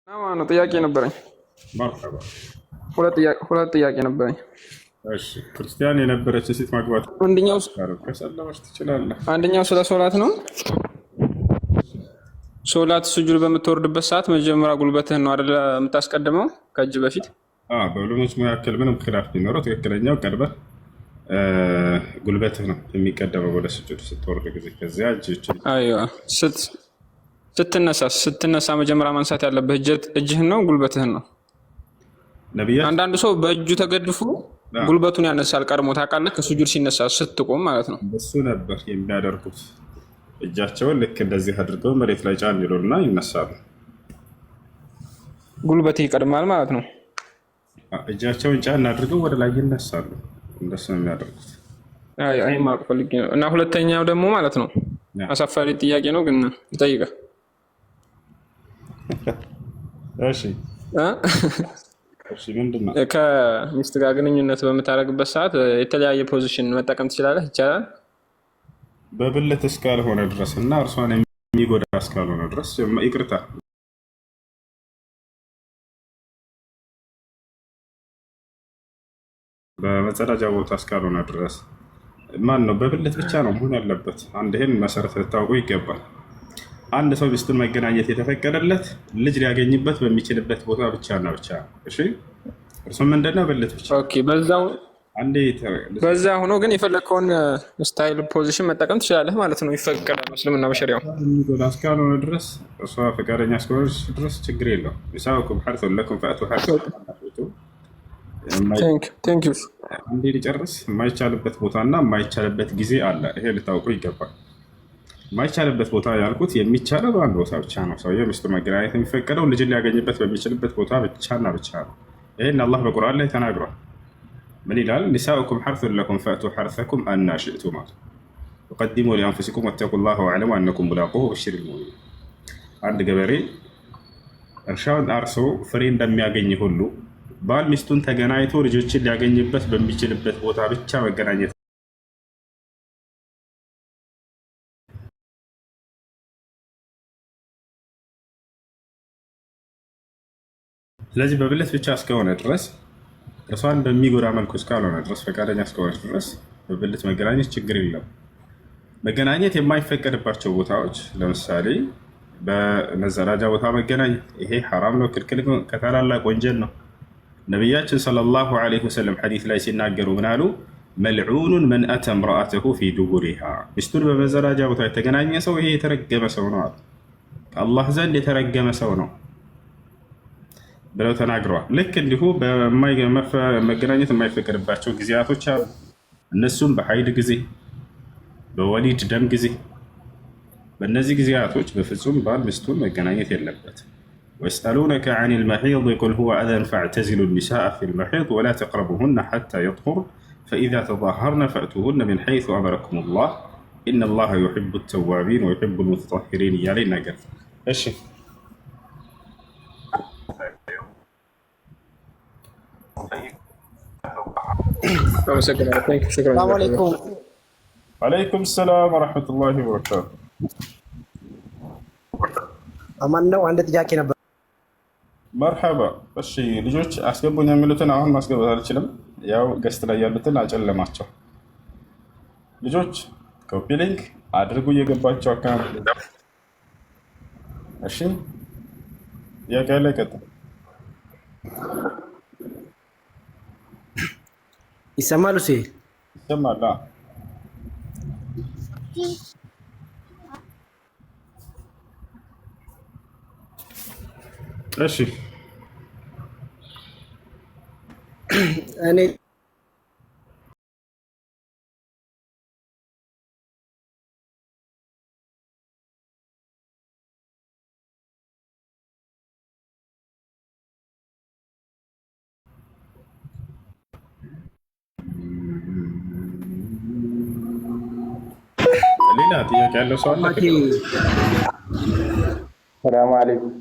ነው ጥያቄ ነበረኝ። መርሐባ ሁለት ጥያቄ ነበረኝ። እሺ ክርስቲያን የነበረች ሴት ማግባት ከሰለመች ትችላለህ። አንደኛው ስለ ሶላት ነው። ሶላት ስጁድ በምትወርድበት ሰዓት መጀመሪያ ጉልበትህን ነው አይደል የምታስቀድመው ከእጅ በፊት? በዑለሞች መካከል ምንም ኺላፍ ቢኖረው ትክክለኛው ቀድመህ ጉልበትህ ነው የሚቀደመው ወደ ስጁድ ስትወርድ ጊዜ። ከዚያ ስትነሳ መጀመሪያ ማንሳት ያለብህ እጅህን ነው ጉልበትህን ነው? አንዳንድ ሰው በእጁ ተገድፎ ጉልበቱን ያነሳል ቀድሞ ታውቃለህ፣ ከስጁድ ሲነሳ ስትቆም ማለት ነው። እሱ ነበር የሚያደርጉት። እጃቸውን ልክ እንደዚህ አድርገው መሬት ላይ ጫን ይሉና ይነሳሉ። ጉልበትህ ይቀድማል ማለት ነው። እጃቸውን ጫን አድርገው ወደ ላይ ይነሳሉ። እንደሱ ነው የሚያደርጉት። አይ ማወቅ ፈልጌ ነው። እና ሁለተኛው ደግሞ ማለት ነው አሳፋሪ ጥያቄ ነው ግን ልጠይቅህ። እሺ ምንድን ነው? ከሚስት ጋር ግንኙነት በምታደርግበት ሰዓት የተለያየ ፖዚሽን መጠቀም ትችላለህ? ይቻላል? በብልት እስካልሆነ ድረስ እና እርሷን የሚጎዳ እስካልሆነ ድረስ ይቅርታ፣ በመጸዳጃ ቦታ እስካልሆነ ድረስ ማን ነው? በብልት ብቻ ነው መሆን ያለበት። አንድ ይህን መሰረት ልታውቁ ይገባል። አንድ ሰው ሚስቱን መገናኘት የተፈቀደለት ልጅ ሊያገኝበት በሚችልበት ቦታ ብቻና ብቻ። እሺ እርሱም ምንድነው? ብልት ብቻ። ኦኬ በዛ ሆኖ ግን የፈለግከውን ስታይል ፖዚሽን መጠቀም ትችላለህ ማለት ነው። ይፈቀዳል በእስልምና በሸሪዓው። እስካልሆነ ድረስ እሷ ፈቃደኛ እስከሆነች ድረስ ችግር የለው። ኒሳኡኩም ሐርሱን ለኩም ፈአቱ ሐርሰኩም። አንዴ ሊጨርስ የማይቻልበት ቦታና የማይቻልበት ጊዜ አለ። ይሄ ልታውቁ ይገባል። የማይቻልበት ቦታ ያልኩት የሚቻለው በአንድ ቦታ ብቻ ነው። ሰውየው ሚስቱን መገናኘት የሚፈቀደው ልጅን ሊያገኝበት በሚችልበት ቦታ ብቻና ብቻ ነው። ይህን አላህ በቁርአን ላይ ተናግሯል። ምን ይላል? ኒሳኡኩም ሐርሱን ለኩም ፈእቱ ሐርሰኩም አና ሽእቱም ወቀዲሙ ሊአንፉሲኩም ወተቁላህ ወዕለሙ አነኩም ሙላቁሁ ወበሽሪል ሙእሚኒን። አንድ ገበሬ እርሻውን አርሶ ፍሬ እንደሚያገኝ ሁሉ ባል ሚስቱን ተገናኝቶ ልጆችን ሊያገኝበት በሚችልበት ቦታ ብቻ መገናኘት። ስለዚህ በብልት ብቻ እስከሆነ ድረስ እርሷን በሚጎዳ መልኩ እስካልሆነ ድረስ ፈቃደኛ እስከሆነ ድረስ በብልት መገናኘት ችግር የለም። መገናኘት የማይፈቀድባቸው ቦታዎች ለምሳሌ በመጸዳጃ ቦታ መገናኘት፣ ይሄ ሐራም ነው፣ ክልክል ነው፣ ከታላላቅ ወንጀል ነው። ነቢያችን ሰለላሁ ዐለይሂ ወሰለም ሐዲስ ላይ ሲናገሩ ምን አሉ? መልዑኑን መን አተ እምረአተሁ ፊ ዱቡሪሃ፣ ሚስቱን በመጸዳጃ ቦታ የተገናኘ ሰው ይሄ የተረገመ ሰው ነው አሉ። ከአላህ ዘንድ የተረገመ ሰው ነው ብለው ተናግረዋል። ልክ እንዲሁ መገናኘት የማይፈቀድባቸው ጊዜያቶች አሉ። እነሱም በሀይድ ጊዜ፣ በወሊድ ደም ጊዜ። በእነዚህ ጊዜያቶች በፍጹም ባል ሚስቱን መገናኘት የለበት። ወየስአሉነከ ዐን ልመሒድ ቁል ሁወ አዘን ፈዕተዚሉ ኒሳአ ፊ ልመሒድ ወላ ተቅረቡሁነ ሐታ የጥሁር ፈኢዛ ተጣሀርነ ፈእቱሁነ ሚን ሐይሱ አመረኩም ላህ ኢነ ላሀ ዩሒቡ ተዋቢን ወዩሒቡ ልሙተጠሂሪን እያለ ይናገራል። እሺ ወአለይኩም ሰላም ወረሕመቱላሂ ወበረካቱ። አማን ነው። አንድ ጥያቄ ነበር። መርሐባ። እሺ ልጆች አስገቡኝ የሚሉትን አሁን ማስገባት አልችልም። ያው ገስት ላይ ያሉትን አጨለማቸው። ልጆች ኮፒ ሊንክ አድርጉ እየገባቸው አካባቢ። እሺ ጥያቄ ላይ ቀጥል። ይሰማሉ? ይሰማል። እሺ እኔ ሌላ ጥያቄ ያለው ሰው አለ? ሰላም አለይኩም።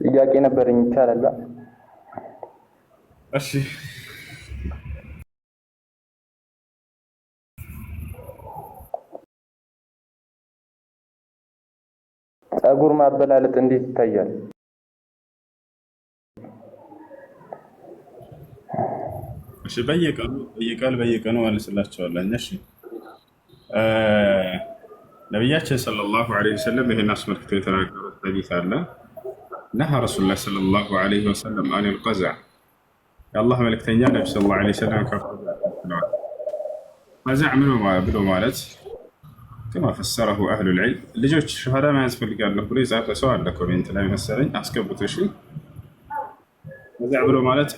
ጥያቄ ነበረኝ። ይቻላል? እሺ ጸጉር ማበላለጥ እንዴት ይታያል? እሺ በየቀኑ መልስላችኋለሁ። እሺ ነቢያችን ሰለላሁ ዐለይሂ ወሰለም ይህን አስመልክቶ የተናገሩት ሐዲስ አለ። ነሃ ረሱሉላህ ሰለላሁ ዐለይሂ ወሰለም አኒል ቀዝዕ፣ የአላህ መልእክተኛ ነቢ ሰለላሁ ዐለይሂ ወሰለም ከፍተዋል። ቀዝዕ ምን ብሎ ማለት ከማ ፈሰረሁ አህሉል ዒልም። ልጆች ሸሃዳ መያዝ ፈልጋለሁ ብሎ የጻፈ ሰው አለ ኮሜንት ላይ መሰለኝ፣ አስገቡት። እሺ ቀዝዕ ብሎ ማለት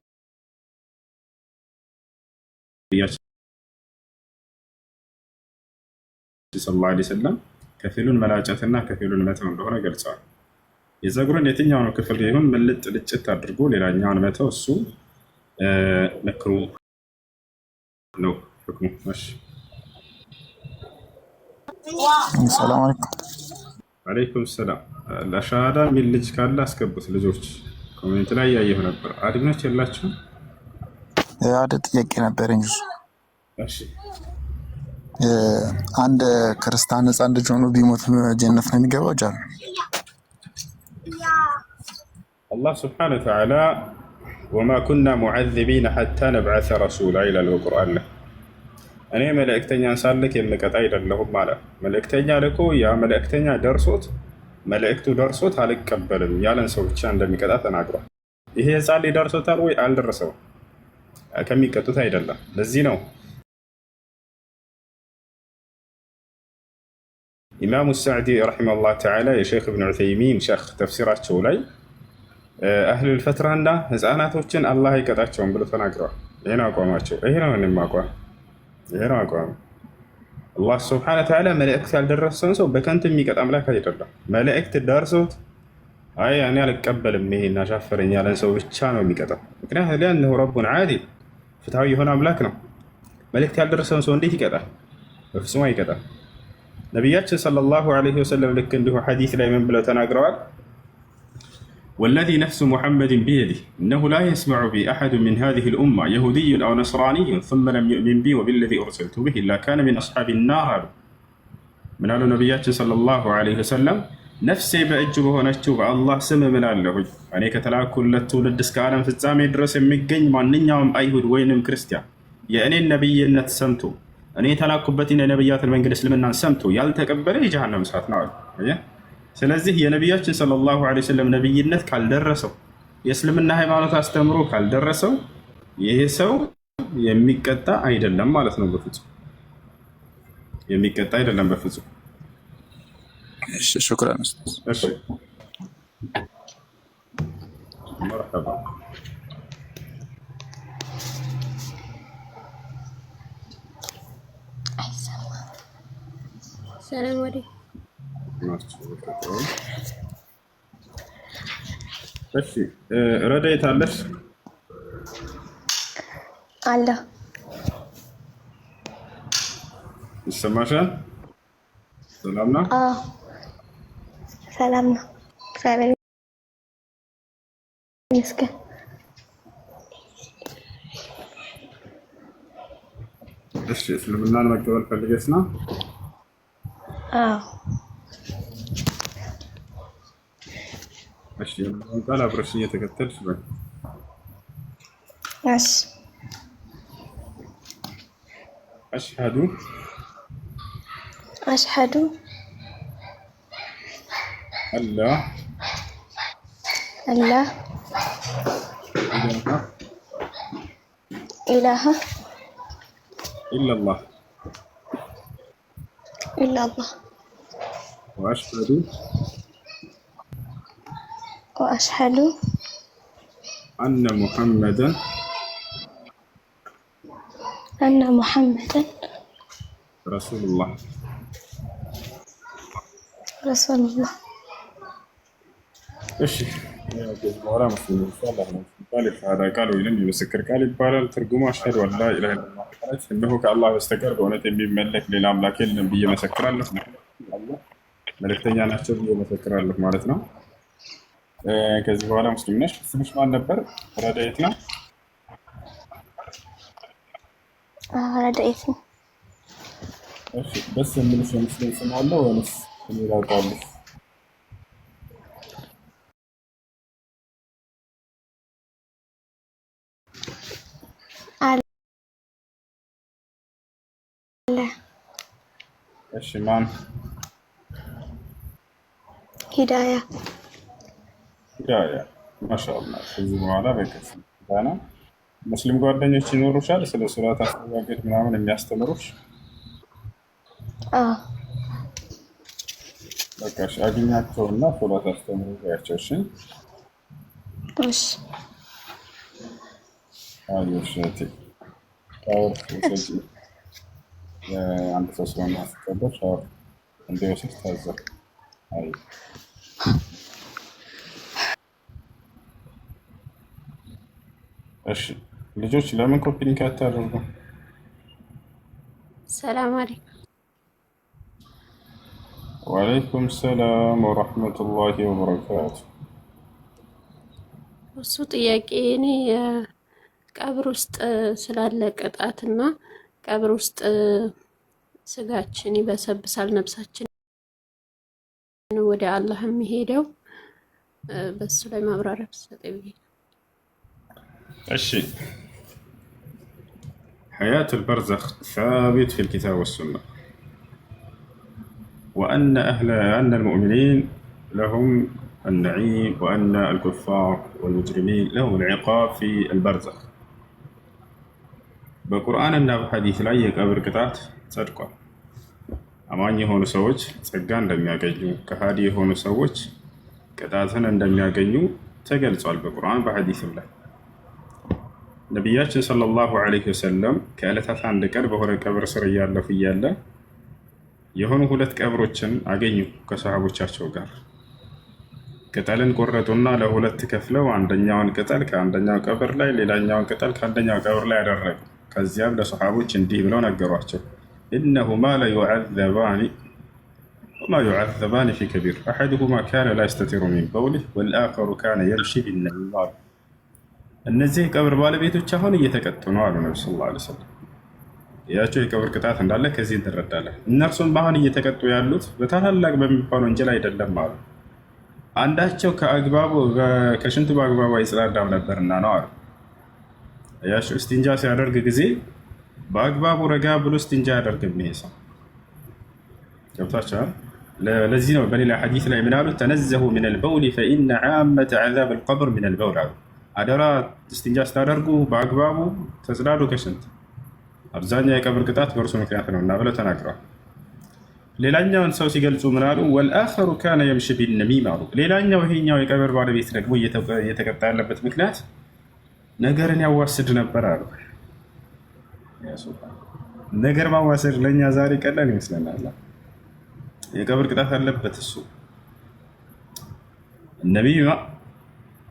ሰለላሁ ዐለይሂ ወሰለም ከፊሉን መላጨትና ከፊሉን መተው እንደሆነ ገልጸዋል። የፀጉርን የትኛውን ክፍል ይሁን ምልጥ ልጭት አድርጎ ሌላኛውን መተው እሱ መክሩህ ነው ሁክሙ። እሺ ሰላም አለይኩም። ወአለይኩም ሰላም። ለሻሃዳ የሚል ልጅ ካለ አስገቡት። ልጆች ኮሜንት ላይ ያየሁ ነበር። አድሚኖች የላችሁም? አንድ ጥያቄ ነበረኝ። እሺ አንድ ክርስቲያን ሕፃን ልጅ ሆኖ ቢሞት ጀነት ነው የሚገባው? ጃል አላህ ስብሓነ ወተዓላ ወማ ኩና ሙዐዚቢነ ሐታ ነብዐሰ ረሱላ ይላል በቁርአን ላይ። እኔ መልእክተኛን ሳልክ የምቀጣ አይደለሁም አለ። መልእክተኛ ልኮ ያ መልእክተኛ መልእክቱ ደርሶት አልቀበልም ያለን ሰው ብቻ እንደሚቀጣ ተናግሯል። ይሄ ሕፃን ልጅ ደርሶታል ወይ? አልደረሰውም። ከሚቀጡት አይደለም። ለዚህ ነው ኢማሙ ሳዕዲ ረሒመሁላህ ተዓላ የሼክ እብን ዑሰይሚን ሼክ ተፍሲራቸው ላይ አህሉል ፈትራና ህፃናቶችን አላህ አይቀጣቸውም ብሎ ተናግረዋል። ይሄ ነው አቋማቸው። ይሄ ነው እኔም አቋም። ይሄ ነው አቋም። አላህ ስብሓነ ወተዓላ መልእክት ያልደረሰውን ሰው በከንቱ የሚቀጣ አምላክ አይደለም። መልእክት ደርሶት አይ እኔ አልቀበልም ይሄን አሻፈረኝ ያለን ሰው ብቻ ነው የሚቀጣው። ምክንያቱም ሊአነሁ ረቡን ዓዲል፣ ፍትሃዊ የሆነ አምላክ ነው። መልእክት ያልደረሰውን ሰው እንዴት ይቀጣል? በፍጹም አይቀጣም። ነቢያችን ሰለላሁ ዐለይሂ ወሰለም ልክ እንዲሁ ሐዲስ ላይ ምን ብለው ተናግረዋል? ወለዚ ነፍሱ ሙሐመድን ቢየዲህ እነሁ ላ የስመዑ ቢ አሐዱ ሚን ሃዚሂል ኡማ የሁድዩን አው ነስራንዩን ሱመ ለም ዩእሚን ቢ ወቢለዚ ኡርሲልቱ ቢህ ኢላ ካነ ሚን አስሓቢ ናር አሉ። ምን አሉ ነቢያችን ሰለላሁ ዐለይሂ ወሰለም? ነፍሴ በእጁ በሆነችው በአላህ ስም እምላለሁኝ እኔ ከተላኩለት ትውልድ እስከ ዓለም ፍጻሜ ድረስ የሚገኝ ማንኛውም አይሁድ ወይንም ክርስቲያን የእኔን ነቢይነት ሰምቶ እኔ የተላኩበትን የነቢያትን መንገድ እስልምናን ሰምቶ ያልተቀበለ የጀሃነም እሳት ነው አሉ። ስለዚህ የነቢያችን ሰለላሁ ዐለይሂ ወሰለም ነቢይነት ካልደረሰው፣ የእስልምና ሃይማኖት አስተምሮ ካልደረሰው ይሄ ሰው የሚቀጣ አይደለም ማለት ነው። በፍጹም የሚቀጣ አይደለም በፍጹም። እሺ ሹክራን። እሺ መርሐባ። ሰላም አለይኩም። እሺ ረዳይት አለሽ? አለ። ይሰማሻል? ሰላም ነው? አዎ ሰላም ነው። እግዚአብሔር ይመስገን። እሺ እስልምናን መቀበል ፈልገሽ ነው? አዎ። እሺ የምለውን ቃል አብረሽ እየተከተልሽ በል። እሺ አሽሀዱ አላ ኢላሃ ኢለላህ ወአሽሀዱ አነ ሙሐመደን ረሱሉላህ። እሺ ከዚህ በኋላ ሙስሊም ኢንሻአላህ የሻሃዳ ቃል ወይም የምስክር ቃል ይባላል። ትርጉሙ አሽሀዱ አን ላ ኢላሀ ኢለላህ ማለት እነሆ ከአላህ በስተቀር በእውነት የሚመለክ ሌላ አምላክ የለም ብዬ መሰክራለሁ። መልእክተኛ ናቸው ብዬ መሰክራለሁ ማለት ነው። ከዚህ በኋላ ሙስሊም ነሽ። ስምሽ ማን ነበር? ረዳኢት ነው? ረዳኢት ነው። እሺ ደስ የሚልሽ የሙስሊም ስም አለ ወይስ ሌላ ቃል? አለ እሺ ማን? ሂዳያ ሂዳያ ማሻአላህ። ከዚህ በኋላ በከፍ ባና ሙስሊም ጓደኞች ይኖሩሻል ስለ ሶላት አስተጋገድ ምናምን የሚያስተምሩሽ? በቃ እሺ አግኛቸውና ሶላት አስተምሩ ያቸው። እሺ እሺ አዩሽ እቴ ሻወር ወሰጂ አንድ ሰው ስለሆነ አስቀበል ሻወር እንዲወስድ ታዘብ። አይ እሺ ልጆች ለምን ኮፒ ሊንክ አታደርጉ? ሰላም አለይኩም። ወአለይኩም ሰላም ወራህመቱላሂ ወበረካቱ። እሱ ጥያቄ እኔ ቀብር ውስጥ ስላለ ቅጣትና ቀብር ውስጥ ስጋችን ይበሰብሳል፣ ነፍሳችን ወደ አላህ የሚሄደው በሱ ላይ ማብራሪያ ብትሰጠኝ ብዬ ነው። እሺ حياة البرزخ ثابت في الكتاب والسنة، وأن المؤمنين لهم النعيم وأن الكفار والمجرمين لهم العقاب في البرزخ. በቁርአን እና በሐዲስ ላይ የቀብር ቅጣት ጸድቋል። አማኝ የሆኑ ሰዎች ጸጋ እንደሚያገኙ፣ ከሃዲ የሆኑ ሰዎች ቅጣትን እንደሚያገኙ ተገልጿል በቁርአን በሐዲስም ላይ። ነቢያችን ሰለላሁ ዐለይሂ ወሰለም ከዕለታት አንድ ቀን በሆነ ቀብር ስር እያለፉ እያለ የሆኑ ሁለት ቀብሮችን አገኙ ከሰሃቦቻቸው ጋር። ቅጠልን ቆረጡና ለሁለት ከፍለው አንደኛውን ቅጠል ከአንደኛው ቀብር ላይ፣ ሌላኛውን ቅጠል ከአንደኛው ቀብር ላይ አደረጉ። ከዚያም ለሰሃቦች እንዲህ ብለው ነገሯቸው፣ ኢነሁማ ለዩዐዘባኒ ወማ ዩዐዘባኒ ፊ ከቢር አሐዱሁማ ካነ ላ የስተቲሩ ሚን በውሊህ ወልአኸሩ ካነ የምሺ ቢነሚም አሉ። እነዚህ የቀብር ባለቤቶች አሁን እየተቀጡ ነው አሉ ነቢ ሰለላሁ ዐለይሂ ወሰለም። ያቸው የቀብር ቅጣት እንዳለ ከዚህ እንረዳለን። እነርሱም አሁን እየተቀጡ ያሉት በታላላቅ በሚባል ወንጀል አይደለም አሉ። አንዳቸው ከሽንት በአግባቡ አይጸዳዳም ነበርና ነው አሉ። ያቸው እስቲንጃ ሲያደርግ ጊዜ በአግባቡ ረጋ ብሎ እስቲንጃ ያደርግም ይሄ ሰው ገብታችኋል። ለዚህ ነው በሌላ ሐዲስ ላይ ምን አሉ? ተነዘሁ ሚነል በውሊ ፈኢነ ዓመተ ዐዛብ አልቀብር ሚነል በውል አሉ። አደራ እስቲንጃ ስታደርጉ በአግባቡ ተጽዳዱ ከሽንት፣ አብዛኛው የቀብር ቅጣት በእርሱ ምክንያት ነውና ብለው ተናግረዋል። ሌላኛውን ሰው ሲገልጹ ምን አሉ? ወልአኸሩ ካነ የምሺ ቢነሚም አሉ። ሌላኛው ይሄኛው የቀብር ባለቤት ደግሞ እየተቀጣ ያለበት ምክንያት ነገርን ያዋስድ ነበር አሉ። ነገር ማዋሰድ ለእኛ ዛሬ ቀላል ይመስለናል። የቀብር ቅጣት አለበት እሱ።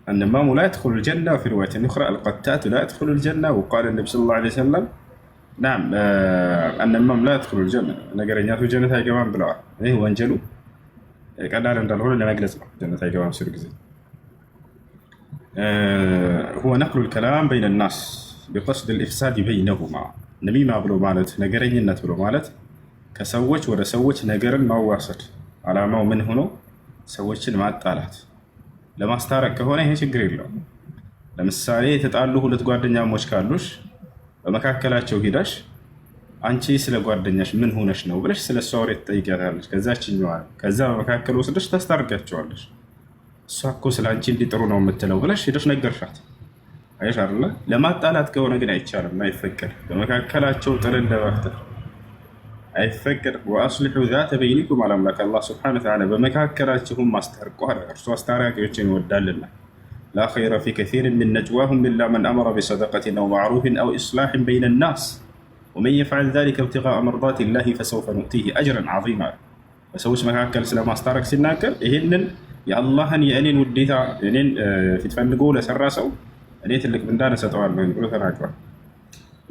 النمام لا يدخل الجنة، وفي رواية أخرى القتات لا يدخل الجنة، وقال النبي صلى الله عليه وسلم نعم النمام لا يدخل الجنة، ነገረኛቱ ጀነት አይገባም ብለዋል። ይህ ወንጀሉ ቀላል እንዳልሆነ ለመግለጽ ነው። ጀነት አይገባም ሲሉ ጊዜ هو نقل الكلام بين الناس بقصد الإفساد بينهما። ነሚማ ብሎ ማለት ነገረኝነት ብሎ ማለት ከሰዎች ወደ ሰዎች ነገርን ማዋሰድ፣ አላማው ምን ሆኖ ሰዎችን ማጣላት ለማስታረቅ ከሆነ ይሄ ችግር የለውም። ለምሳሌ የተጣሉ ሁለት ጓደኛሞች ካሉሽ በመካከላቸው ሂዳሽ አንቺ ስለ ጓደኛሽ ምን ሆነሽ ነው ብለሽ ስለ እሷ ወሬ ትጠይቂያታለሽ። ከዛ በመካከል ወስደሽ ታስታርቂያቸዋለሽ። እሷ እኮ ስለ አንቺ እንዲጥሩ ነው የምትለው ብለሽ ሄደሽ ነገርሻት። አይሽ አይደለ? ለማጣላት ከሆነ ግን አይቻልም፣ አይፈቀድም። በመካከላቸው ጥልን ለመፍጠር አይፈቀድም። ወአስሊሑ ዛተ በይኒኩም አለ አምላክ አላህ ሱብሓነሁ ወተዓላ፣ በመካከላችሁም አስታርቁ አለ። እርሱ አስታራቂዎችን ይወዳልና። ላ ኸይረ ፊ ከሲሪን ሚን ነጅዋሁም ኢላ መን አመረ ቢሰደቀቲን አው ማዕሩፊን አው ኢስላሕን በይነ ናስ ወመን የፍዐል ዛሊከ ኢብቲጋአ መርዳቲ ላሂ ፈሰውፈ ኑእቲህ አጅረን ዐዚማ። በሰዎች መካከል ስለማስታረቅ ሲናገር ይህንን የአላህን የእኔን ውዴታ እኔን ፊት ፈልጎ ለሰራ ሰው እኔ ትልቅ ምንዳን እሰጠዋለሁ ብሎ ተናግሯል።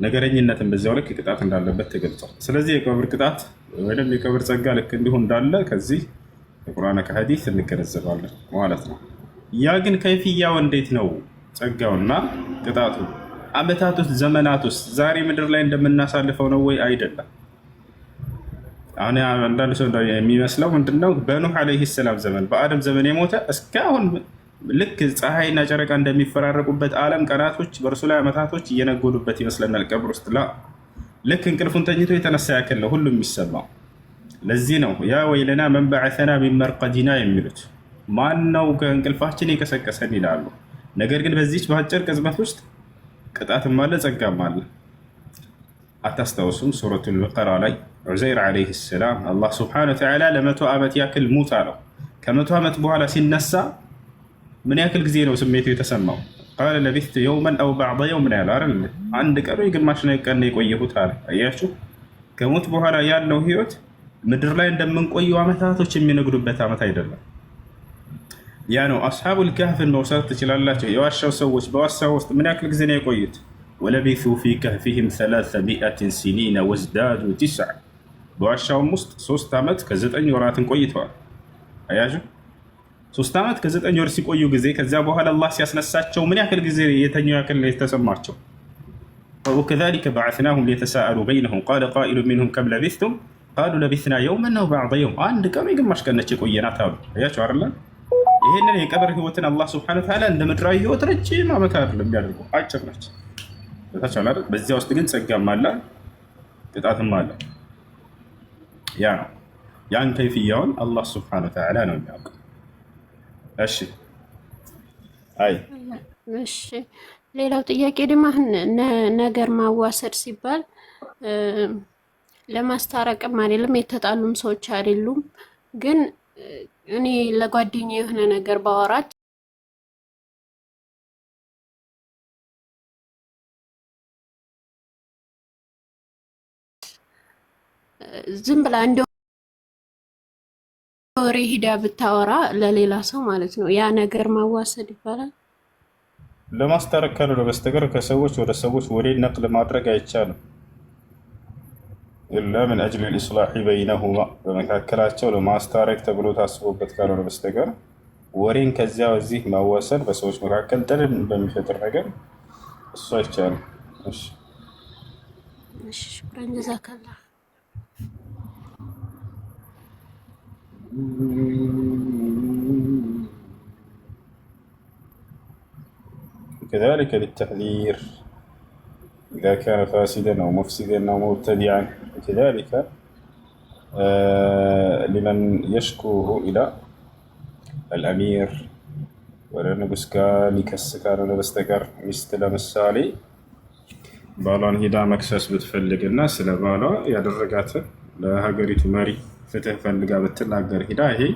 ነገረኝነትን በዚያው ልክ ቅጣት እንዳለበት ተገልጿል። ስለዚህ የቀብር ቅጣት ወይም የቀብር ጸጋ ልክ እንዲሁ እንዳለ ከዚህ ከቁርአን ከሐዲስ እንገነዘባለን ማለት ነው። ያ ግን ከይፍያው እንዴት ነው ጸጋውና ቅጣቱ? ዓመታት ውስጥ ዘመናት ውስጥ ዛሬ ምድር ላይ እንደምናሳልፈው ነው ወይ? አይደለም። አሁን አንዳንድ ሰው የሚመስለው ምንድነው በኑህ ዓለይሂ ሰላም ዘመን በአደም ዘመን የሞተ እስካሁን ልክ ፀሐይና ጨረቃ እንደሚፈራረቁበት ዓለም ቀናቶች በእርሱ ላይ ዓመታቶች እየነጎዱበት ይመስለናል። ቀብር ውስጥ ልክ እንቅልፉን ተኝቶ የተነሳ ያክል ነው ሁሉም የሚሰማው። ለዚህ ነው ያ ወይለና መን በዐሰና ሚን መርቀዲና የሚሉት። ማን ነው ከእንቅልፋችን የቀሰቀሰን ይላሉ። ነገር ግን በዚች በአጭር ቅጽበት ውስጥ ቅጣትም አለ ጸጋም አለ። አታስታውሱም? ሱረቱል በቀራ ላይ ዑዘይር ዓለይሂ ሰላም አላህ ሱብሓነሁ ወተዓላ ለ100 ዓመት ያክል ሙት አለው። ከ100 ዓመት በኋላ ሲነሳ ምን ያክል ጊዜ ነው ስሜቱ የተሰማው? ቃለ ለቢስቱ የውመን አው በዕደ የውም ያለ አይደል? አንድ ቀን ወይ ግማሽ ቀን ነው የቆየሁት አለ። አያችሁ፣ ከሞት በኋላ ያለው ህይወት ምድር ላይ እንደምንቆየው ዓመታቶች የሚነግዱበት ዓመት አይደለም። ያ ነው አስሓቡል ከህፍን መውሰድ ትችላላቸው። የዋሻው ሰዎች በዋሻው ውስጥ ምን ያክል ጊዜ ነው የቆዩት? ወለቢሱ ፊ ከህፊሂም 300 ሲኒነ ወዝዳዱ 9። በዋሻውም ውስጥ 3 ዓመት ከ9 ወራትን ቆይተዋል። አያችሁ፣ 3 ዓመት ከ9 ወር ሲቆዩ ጊዜ ከዚያ በኋላ አላህ ሲያስነሳቸው ምን ያክል ጊዜ የተኛው ያክል የተሰማቸው። ወከዛሊከ በዐስናሁም ሊተሳአሉ በይነሁም ቃለ ቃኢሉ ሚንሁም ከም ለቢስቱም ቃሉ ለቢስና የውመን አው በዕደ የውም። አንድ ቀን የግማሽ ቀን ነች የቆየናት አሉ። አያችሁ አይደለ? ይህንን የቀብር ህይወትን አላህ ሱብሓነሁ ወተዓላ እንደ ምድራዊ ህይወት ረጅም ዓመት አይደለም የሚያደርገው፣ አጭር ነች። በዚያ ውስጥ ግን ጸጋም አለ ቅጣትም አለ። ያ ነው ያን ከይፍያውን አላህ ሱብሓነሁ ወተዓላ ነው የሚያውቀው። እሺ ሌላው ጥያቄ ደግሞ ነገር ማዋሰድ ሲባል ለማስታረቅም አይደለም፣ የተጣሉም ሰዎች አይደሉም። ግን እኔ ለጓደኛ የሆነ ነገር ባወራች ዝም ብላ እንደ ወሬ ሂዳ ብታወራ ለሌላ ሰው ማለት ነው፣ ያ ነገር ማዋሰድ ይባላል? ለማስታረቅ ካልሆነ በስተቀር ከሰዎች ወደ ሰዎች ወሬ ነቅል ማድረግ አይቻልም። ኢላ ምን አጅል ልኢስላሒ በይነሁማ፣ በመካከላቸው ለማስታረቅ ተብሎ ታስቦበት ካልሆነ በስተቀር ወሬን ከዚያ ወዚህ ማዋሰድ በሰዎች መካከል ጥልን በሚፈጥር ነገር እሱ አይቻልም። ሽኩራን ጀዛከላህ። كذلك للتحذير إذا كان فاسدا أو مفسدا أو مبتدعا، كذلك لمن يشكوه إلى الأمير ولنبسكا لكسكار ولبستكر مثل مسالي بالان هدا مكسس بتفلق الناس لبالا يدرقاته لهاجريت ماري فتح فلقا بتناقر هدا هي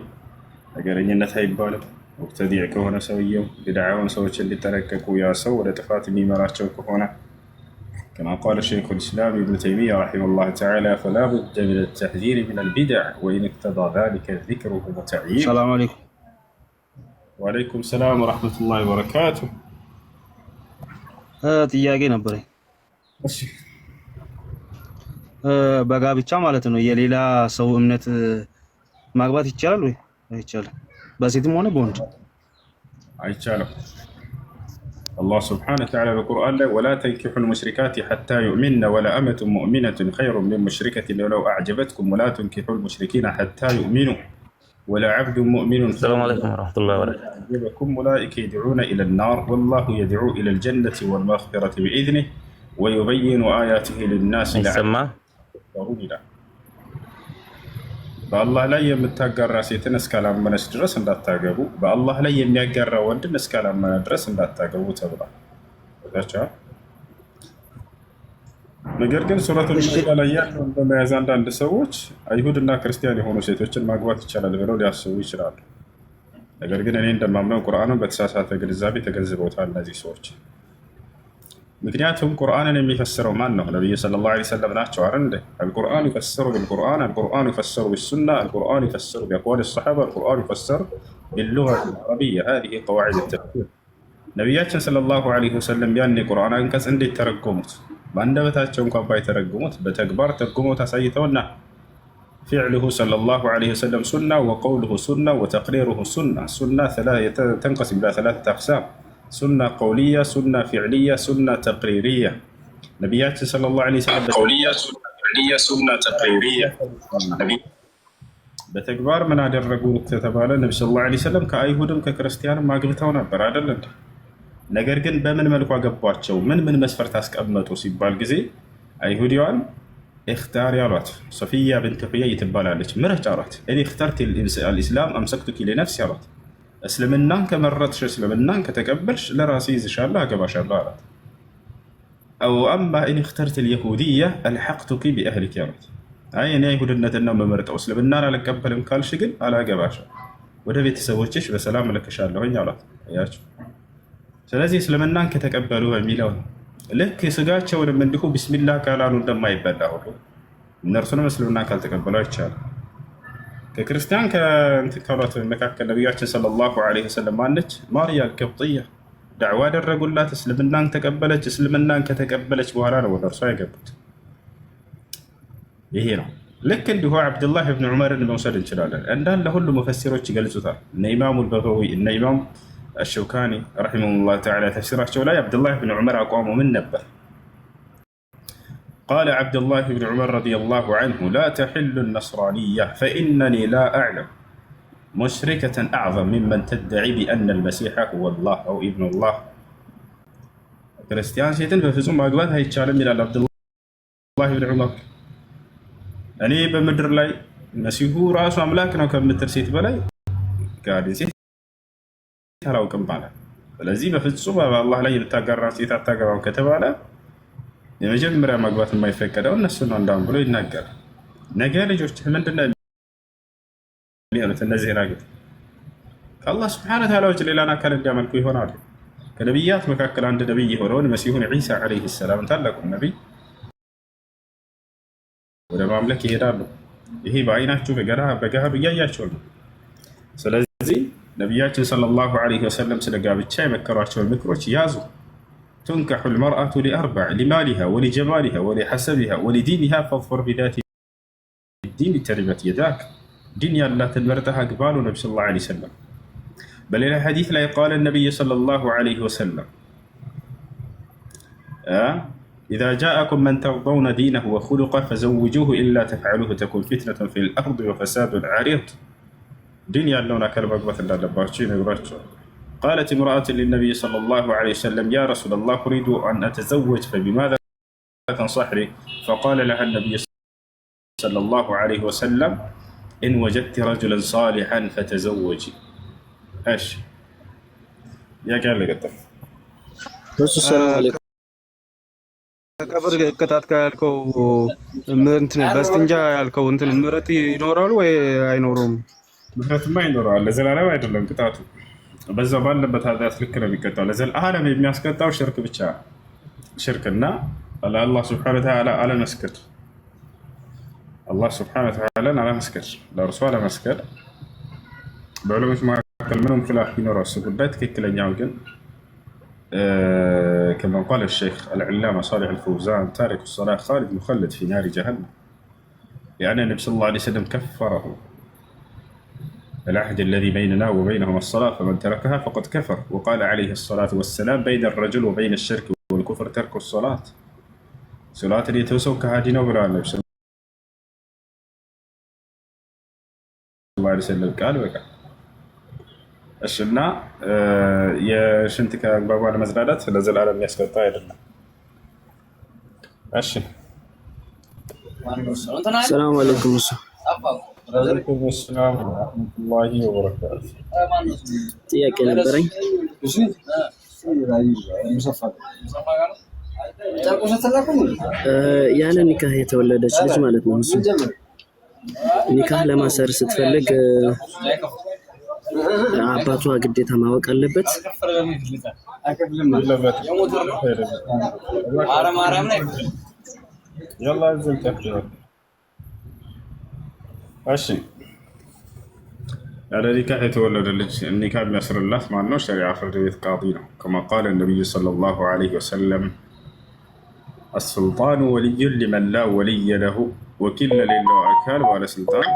هاجرينيነት አይባልም። ሙብተዲዕ ከሆነ ሰውየው ቢድዓውን ሰዎች እንዲጠነቀቁ ያ ሰው ወደ ጥፋት የሚመራቸው ከሆነ كما قال شيخ الإسلام ابن تيمية رحمه الله تعالى فلا بد من التحذير من البدع وإن اقتضى ذلك ذكره وتعيينه. السلام عليكم. وعليكم السلام ورحمة الله وبركاته. ጥያቄ ነበረኝ። በጋብቻ ማለት ነው የሌላ ሰው እምነት ማግባት ይቻላል ወይ አይቻልም? በሴትም ሆነ በወንድ አይቻልም። አላህ ሱብሓነሁ ወተዓላ በቁርአን ላይ ወላ ተንኪሑ ልሙሽሪካት ሐታ ዩእሚንነ ወለአመቱ ሙእሚነቱን ኸይሩን ሚን ሙሽሪከትን ወለው አዕጀበትኩም ወላ ተንኪሑ ልሙሽሪኪነ ሐታ ዩእሚኑ ወለዐብዱን ሙእሚኑን ሰላም ዐለይኩም ወረሕመቱላሂ ወበረካቱሁ ኡላኢከ የድዑነ ኢለን ናር ወላሁ የድዑ ኢለል ጀነቲ ወልመግፊረቲ ቢኢዝኒህ ወዩበይኑ አያቲሂ ሊናሲ ለዐለሁም የተዘከሩን ይላል። በአላህ ላይ የምታጋራ ሴትን እስካላመነች ድረስ እንዳታገቡ፣ በአላህ ላይ የሚያጋራ ወንድን እስካላመነ ድረስ እንዳታገቡ ተብሏል። ነገር ግን ሱረቱል ማኢዳ ላይ ያለውን በመያዝ አንዳንድ ሰዎች አይሁድና ክርስቲያን የሆኑ ሴቶችን ማግባት ይቻላል ብለው ሊያስቡ ይችላሉ። ነገር ግን እኔ እንደማምነው ቁርአኑን በተሳሳተ ግንዛቤ ተገንዝበውታል እነዚህ ሰዎች። ምክንያቱም ቁርአንን የሚፈስረው ማን ነው? ነብዩ ሰለላሁ ዐለይሂ ወሰለም ናቸው አይደል? አልቁርአን ይፈሰሩ ቢልቁርአን፣ አልቁርአን ይፈሰሩ ቢሱና፣ አልቁርአን ይፈሰሩ ቢአቅዋል ሰሐባ፣ አልቁርአን ይፈሰሩ ቢልሉጋ አልዐረቢያ። هذه قواعد التفسير። ነብያችን ሰለላሁ ዐለይሂ ወሰለም ያን የቁርአን አንቀጽ እንዴት ተረጎሙት? በአንደበታቸው እንኳን ባይተረጉሙት በተግባር ተርጉመው ታሳይተውና فعله صلى الله عليه وسلم سنة وقوله سنة وتقريره سنة. سنة تنقسم إلى 3 أقسام: سنة قولية، سنة فعلية، سنة تقريرية. نبياتي صلى الله عليه وسلم قولية، سنة فعلية، سنة تقريرية. በተግባር ምን አደረጉ ከተባለ ነብዩ ሰለላሁ ዐለይሂ ወሰለም ከአይሁድም ከክርስቲያንም አግብተው ነበር አይደል እንዴ? ነገር ግን በምን መልኩ አገቧቸው? ምን መስፈርት አስቀመጡ ሲባል ጊዜ አይሁዲዋን اختار ያሏት ሶፊያ ብንት ሑየይ ትባላለች። ምረጭ አሏት። እኔ اخترت الاسلام امسكتك لنفسي አሏት። እስልምናን ከመረጥሽ እስልምናን ከተቀበልሽ ለራሴ ይዝሻለሁ አገባሻለሁ አላት። አው አማ ان اخترت اليهوديه الحقتك باهلك አሏት። አይ እኔ አይሁድነትን ነው የምመርጠው እስልምናን አልቀበልም ካልሽ ግን አላገባሽም ወደ ቤተሰቦችሽ በሰላም እልክሻለሁኝ አሏት። አያችሁ። ስለዚህ እስልምናን ከተቀበሉ በሚለው ልክ ስጋቸውንም እንዲሁ ቢስሚላህ ካላሉ እንደማይበላ ሁሉ እነርሱንም እስልምናን ካልተቀበሉ አይቻልም። ከክርስቲያን ካሏት መካከል ነቢያችን ሰለላሁ ዐለይሂ ወሰለም ማነች? ማርያ አልቅብጥያ ዳዕዋ አደረጉላት፣ እስልምናን ተቀበለች። እስልምናን ከተቀበለች በኋላ ነው ወደ እርሷ የገቡት። ይሄ ነው። ልክ እንዲሁ አብዱላህ ብን ዑመርን መውሰድ እንችላለን። እንዳለ ሁሉ ሙፈሲሮች ይገልጹታል። እነ ኢማሙ አልበገዊ እነ ኢማም الشوكاني رحمه الله تعالى تفسير لا عبد الله بن عمر أقوام من نبه. قال عبد الله بن عمر رضي الله عنه لا تحل النصرانية فإنني لا أعلم مشركة أعظم ممن تدعي بأن المسيح هو الله أو ابن الله. كريستيان سيتن ففزوم أقوال هاي تشالم إلى عبد الله بن عمر أني بمدر لاي مسيح رأس أملاكنا كمتر سيت بلاي قاعدين سيت አላውቅም ባለ። ስለዚህ በፍጹም በአላህ ላይ የምታጋራ ሴት አታገባም ከተባለ የመጀመሪያ ማግባት የማይፈቀደው እነሱ ነው እንዳም ብሎ ይናገራል። ነገ ልጆች ምንድነው የሚሆኑት? እነዚህ ናግት ከአላህ ሱብሓነሁ ወተዓላ ውጭ ሌላን አካል እንዲያመልኩ ይሆናሉ። ከነቢያት መካከል አንድ ነቢይ የሆነውን መሲሁን ዒሳ ዓለይሂ ሰላም ታላቁን ነቢይ ወደ ማምለክ ይሄዳሉ። ይሄ በአይናችሁ በገሃዱ እያያቸው ነው። ስለዚህ ነቢያችን ሰለላሁ ዐለይሂ ወሰለም ስለ ጋብቻ የመከሯቸውን ምክሮች ያዙ። ቱንከሑ ልመርአቱ ሊአርበዕ ሊማሊሃ ወሊጀማሊሃ ወሊሐሰቢሃ ወሊዲኒሃ ፈظፈር ቢዛቲ ዲን ተሪበት የዳክ። ዲን ያላትን መርጠህ አግባ አሉ ነቢ ሰለላሁ ዐለይሂ ወሰለም። በሌላ ሐዲስ ላይ ቃለ ነቢይ ሰለላሁ ዐለይሂ ወሰለም ኢዛ ጃአኩም መን ተርደውነ ዲነሁ ወኹሉቀሁ ፈዘውጁሁ ኢላ ተፍዐሉሁ ተኩን ፊትነቱን ፊል አርድ ወፈሳዱን ዐሪድ። دين يالون أكل مقبة اللاباتشين يقرأتشون. قالت امرأة للنبي صلى الله عليه وسلم يا رسول الله أريد أن أتزوج فبماذا تنصحني؟ فقال لها النبي صلى الله عليه وسلم إن وجدت رجلا صالحا فتزوجي. ايش؟ يا قال لك الطفل. السلام عليكم. ቀብር ቅጣት ካልከው እንትን በስተንጃ ያልከው እንትን ምሕረት ይኖራል ወይ አይኖርም? ምክንያቱም ይኖረዋል። ለዘላለም አይደለም ቅጣቱ። በዛው ባለበት ኃጢአት ልክ ነው የሚቀጣው። ለዘላለም የሚያስቀጣው ሽርክ ብቻ፣ ሽርክና ለአላህ ሱብሓነሁ ወተዓላ አለመስገድ፣ አላህ ሱብሓነሁ ወተዓላን አለመስገድ፣ ለእርሱ አለመስገድ። በዑለሞች መካከል ምንም ኺላፍ ቢኖረው እሱ ጉዳይ ትክክለኛው ግን كما قال الشيخ العلامة صالح الفوزان تارك الصلاة خالد مخلد في نار جهنم، لأن النبي صلى الله عليه وسلم كفره العهد الذي بيننا وبينهم الصلاة فمن تركها فقد كفر. وقال عليه الصلاة والسلام بين الرجل وبين الشرك والكفر ترك الصلاة. صلاة اللي توسو كهادينا ولا النبي صلى الله عليه وسلم قال بقى الشنا يا شنتك بابا المزرادات نزل على الناس قطع يدنا. الشن السلام عليكم. ወአለይኩም ሰላም ወራህመቱላሂ ወበረካቱ። ጥያቄ ነበረኝ። ያለ ኒካህ የተወለደች ልጅ ማለት ነው። እሱ ኒካህ ለማሰር ስትፈልግ አባቷ ግዴታ ማወቅ አለበት። እሺ ያለ ኒካህ የተወለደ ልጅ ኒካህ የሚያስርላት ማን ነው? ሸሪዓ ፍርድ ቤት ቃዲ ነው። ከማ ቃለ ነቢዩ ሰለላሁ ዐለይሂ ወሰለም አስሱልጣኑ ወልዩን ሊመን ላ ወልየ ለሁ፣ ወኪል ለሌለው አካል ባለስልጣን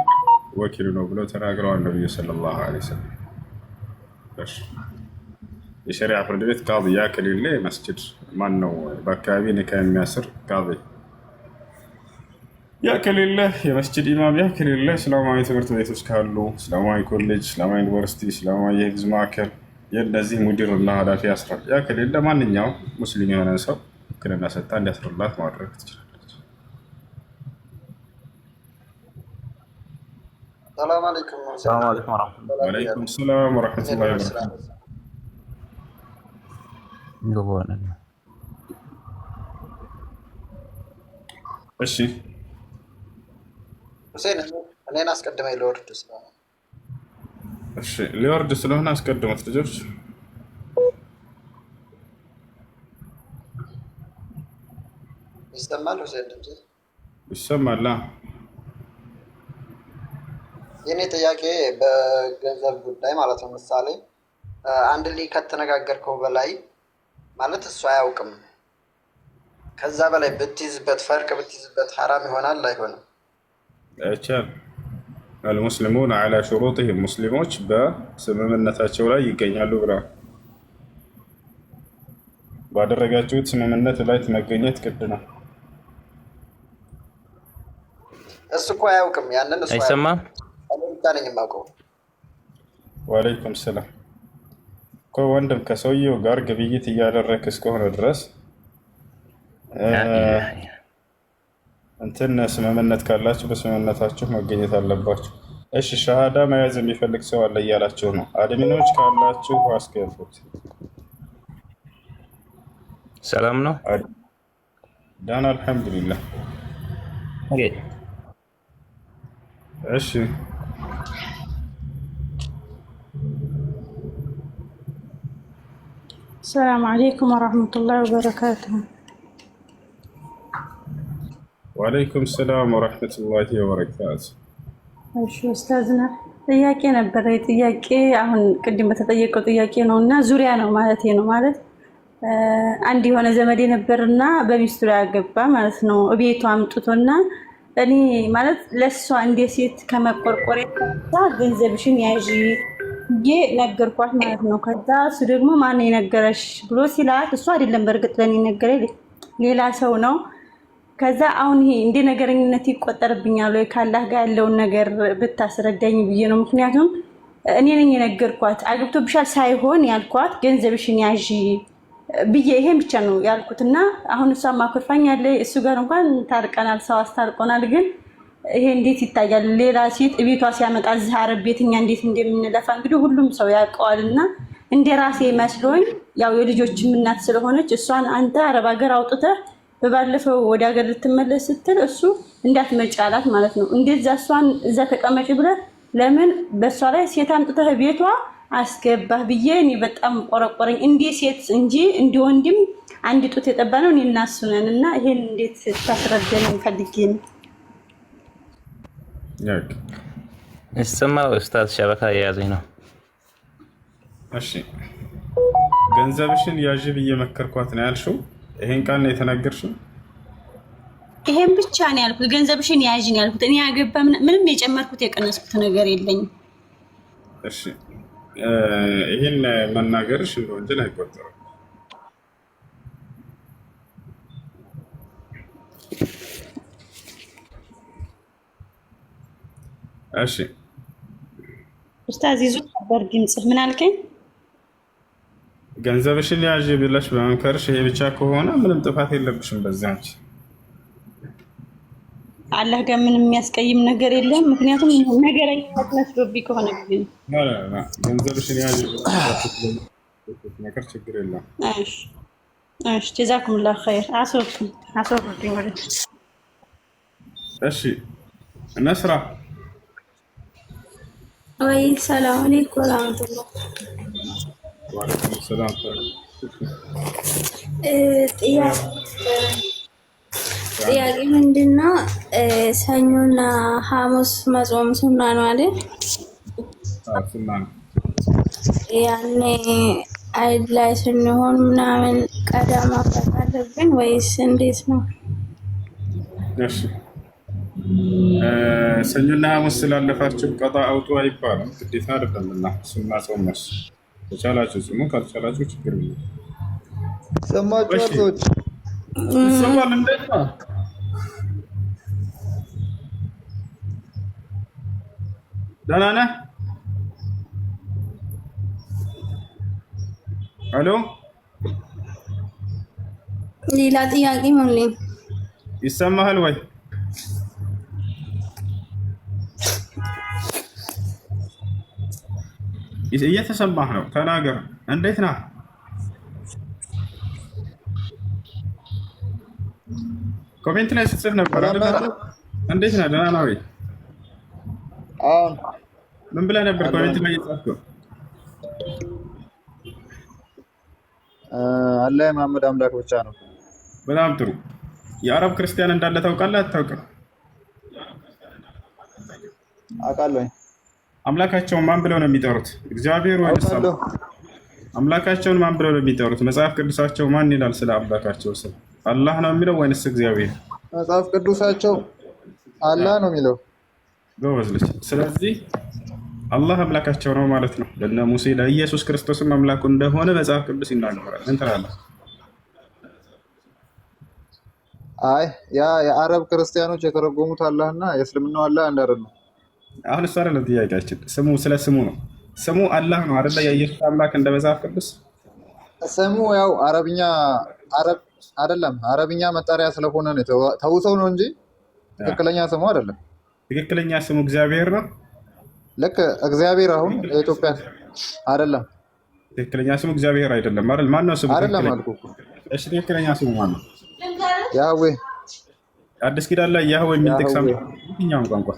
ወኪሉ ነው ብለው ተናግረዋል ነቢዩ ሰለላሁ ዐለይሂ ወሰለም። የሸሪዓ ፍርድ ቤት ቃዲ ያ ከሌለ መስጅድ ማን ነው በአካባቢ ኒካህ የሚያስር ቃዲ? ያ ከሌለ የመስጂድ ኢማም፣ ያ ከሌለ እስላማዊ ትምህርት ቤቶች ካሉ እስላማዊ ኮሌጅ፣ እስላማዊ ዩኒቨርሲቲ፣ እስላማዊ የህዝብ ማዕከል የእነዚህ ሙዲርና ኃላፊ ያስራል። ያ ከሌለ ማንኛውም ሙስሊም የሆነ ሰው ውክልና ሰጥታ እንዲያስርላት ማድረግ ትችላለች። ሰላም አለይኩም ወአለይኩም ሰላም ወረሕመቱላሂ ወበረካቱህ። እሺ ሁሴን እኔን አስቀድመኝ ልወርድ ስለሆነ። እሺ ሊወርድ ስለሆነ አስቀድሙት ልጆች። ይሰማል ሁሴን ድምጼ? ይሰማል። የኔ ጥያቄ በገንዘብ ጉዳይ ማለት ነው። ምሳሌ አንድ ልጅ ከተነጋገርከው በላይ ማለት እሱ አያውቅም፣ ከዛ በላይ ብትይዝበት ፈርቅ ብትይዝበት ሐራም ይሆናል አይሆንም? አይቻል አልሙስሊሙን አላ ሹሩጢሂም ሙስሊሞች በስምምነታቸው ላይ ይገኛሉ ብለዋል። ባደረጋችሁት ስምምነት ላይ መገኘት ግድ ነው። እሱ እኮ አያውቅም ያንን። እሱ አይሰማም። ብቻ ነኝ የማውቀው። ወአለይኩም ሰላም እኮ ወንድም ከሰውየው ጋር ግብይት እያደረግህ እስከሆነ ድረስ እንትን ስምምነት ካላችሁ በስምምነታችሁ መገኘት አለባችሁ። እሺ ሸሃዳ መያዝ የሚፈልግ ሰው አለ እያላችሁ ነው። አድሚኖች ካላችሁ አስገቡት። ሰላም ነው። ዳና አልሐምዱሊላህ። እሺ السلام عليكم ورحمة الله وبركاته. وعليكم السلام ورحمة الله وبركاته. እሺ ኡስታዝና ጥያቄ ነበር። ጥያቄ አሁን ቅድም በተጠየቀው ጥያቄ ነውና ዙሪያ ነው ማለት ነው። ማለት አንድ የሆነ ዘመዴ ነበርና በሚስቱ ላይ አገባ ማለት ነው። እቤቱ አምጥቶና እኔ ማለት ለሷ እንደ ሴት ከመቆርቆሬ ገንዘብሽን ያዢ ነገርኳት ማለት ነው። ከዛ እሱ ደግሞ ማን የነገረሽ ብሎ ሲላት እሱ አይደለም በእርግጥ ለኔ ነገረኝ ሌላ ሰው ነው። ከዛ አሁን ይሄ እንደ ነገረኝነት ይቆጠርብኛል ወይ ካላህ ጋር ያለውን ነገር ብታስረዳኝ ብዬ ነው። ምክንያቱም እኔ ነኝ የነገርኳት አግብቶብሻል ሳይሆን ያልኳት ገንዘብሽን ያዢ ብዬ ይሄን ብቻ ነው ያልኩትና አሁን እሷ ማኮርፋኛለ። እሱ ጋር እንኳን ታርቀናል፣ ሰው አስታርቆናል። ግን ይሄ እንዴት ይታያል? ሌላ ሴት ቤቷ ሲያመጣ እዚህ አረብ ቤትኛ እንዴት እንደምንለፋ እንግዲህ ሁሉም ሰው ያውቀዋልና እንደራሴ መስሎኝ ያው የልጆችም እናት ስለሆነች እሷን አንተ አረብ ሀገር አውጥተህ በባለፈው ወደ ሀገር ልትመለስ ስትል እሱ እንዳትመጪ አላት ማለት ነው። እንደዛ እሷን እዛ ተቀመጪ ብለህ ለምን በእሷ ላይ ሴት አምጥተህ ቤቷ አስገባህ ብዬ እኔ በጣም ቆረቆረኝ። እንደ ሴት እንጂ እንደ ወንድም አንድ ጡት የጠባ ነው እኔ እና እሱ ነን እና ይሄን እንዴት ታስረዳኝ ፈልጌ ነው። ይሰማል ኡስታዝ? ሸበካ የያዘኝ ነው። እሺ ገንዘብሽን ያዥ ብዬ መከርኳት ነው ያልሽው? ይሄን ቃል ነው የተናገርሽው? ይሄን ብቻ ነው ያልኩት። ገንዘብሽን ያዥ ነው ያልኩት። እኔ ያገባ ምንም የጨመርኩት የቀነስኩት ነገር የለኝም። እሺ ይሄን መናገርሽ እንደ ወንጀል አይቆጠርም። እሺ ኡስታዝ ይዙ ነበር ድምጽህ ምን አልከኝ? ገንዘብሽን ያዥ ብለሽ በመምከርሽ ይሄ ብቻ ከሆነ ምንም ጥፋት የለብሽም። በዛች አላህ ጋር ምንም የሚያስቀይም ነገር የለም። ምክንያቱም ነገረኛ መስሎብኝ ከሆነ ግን ገንዘብሽን ያዥ ነገር ችግር የለም። እሺ እሺ ጀዛኩሙላህ ኸይር። አሶፍኝ ወደ እሺ ነስራ ወይ ሰላም አለይኩም ወራህመቱላህ። ወአለይኩም ሰላም። ጥያቄ ምንድነው? ሰኞና ሐሙስ መጾም ሱና ነው አይደል? ሱና ነው። ያኔ አይድ ላይ ስንሆን ምናምን ቀዳ ማፍራት አለብን ወይስ እንዴት ነው? እሺ ሰኞና ሐሙስ ስላለፋችሁ ቀጣ አውጡ አይባልም። ግዴታ አይደለምና ሱና ጾም ነው። ከቻላችሁ ጾሙ፣ ካልቻላችሁ ችግር የለም። ሰማችሁ ሰዎች ሰማን እንደት ነው? ደህና ነህ? ሄሎ ሌላ ጥያቄ ሞልኝ ይሰማሃል ወይ? እየተሰማህ ነው? ተናገር። እንዴት ነህ? ኮሜንት ላይ ስትጽፍ ነበር አይደል? እንዴት ነህ? ደህና ነህ ወይ? ምን ብለህ ነበር ኮሜንት ላይ የጻፍከው? አላህ የመሐመድ አምላክ ብቻ ነው። በጣም ጥሩ። የአረብ ክርስቲያን እንዳለ ታውቃለህ አታውቅም? አውቃለሁ። አምላካቸውን ማን ብለው ነው የሚጠሩት? እግዚአብሔር ወይስ አምላካቸውን ማን ብለው ነው የሚጠሩት? መጽሐፍ ቅዱሳቸው ማን ይላል ስለ አምላካቸው? ስለ አላህ ነው የሚለው ወይስ እግዚአብሔር? መጽሐፍ ቅዱሳቸው አላህ ነው የሚለው። ጎበዝ ልጅ። ስለዚህ አላህ አምላካቸው ነው ማለት ነው። ለእነ ሙሴ ለኢየሱስ ክርስቶስም አምላኩ እንደሆነ መጽሐፍ ቅዱስ ይናገራል። ምን ትላለህ? አይ ያ የአረብ ክርስቲያኖች የተረጎሙት አላህና የእስልምናው አላህ አንድ አይደለም። አሁን እሱ አይደለም ጥያቄያችን። ስሙ ስለ ስሙ ነው። ስሙ አላህ ነው አይደለ? የኢየሱስ አምላክ እንደ መጽሐፍ ቅዱስ ስሙ ያው አረብኛ አረብ አይደለም። አረብኛ መጣሪያ ስለሆነ ነው ተውሰው ነው እንጂ ትክክለኛ ስሙ አይደለም። ትክክለኛ ስሙ እግዚአብሔር ነው። ልክ እግዚአብሔር አሁን የኢትዮጵያ አይደለም። ትክክለኛ ስሙ እግዚአብሔር አይደለም አይደል? ማን ነው ስሙ? አይደለም አልኩ እኮ። እሺ ትክክለኛ ስሙ ማን ነው? ያህዌ። አዲስ ኪዳን ላይ ያህዌ የሚል ጥቅስ የትኛውም ቋንቋ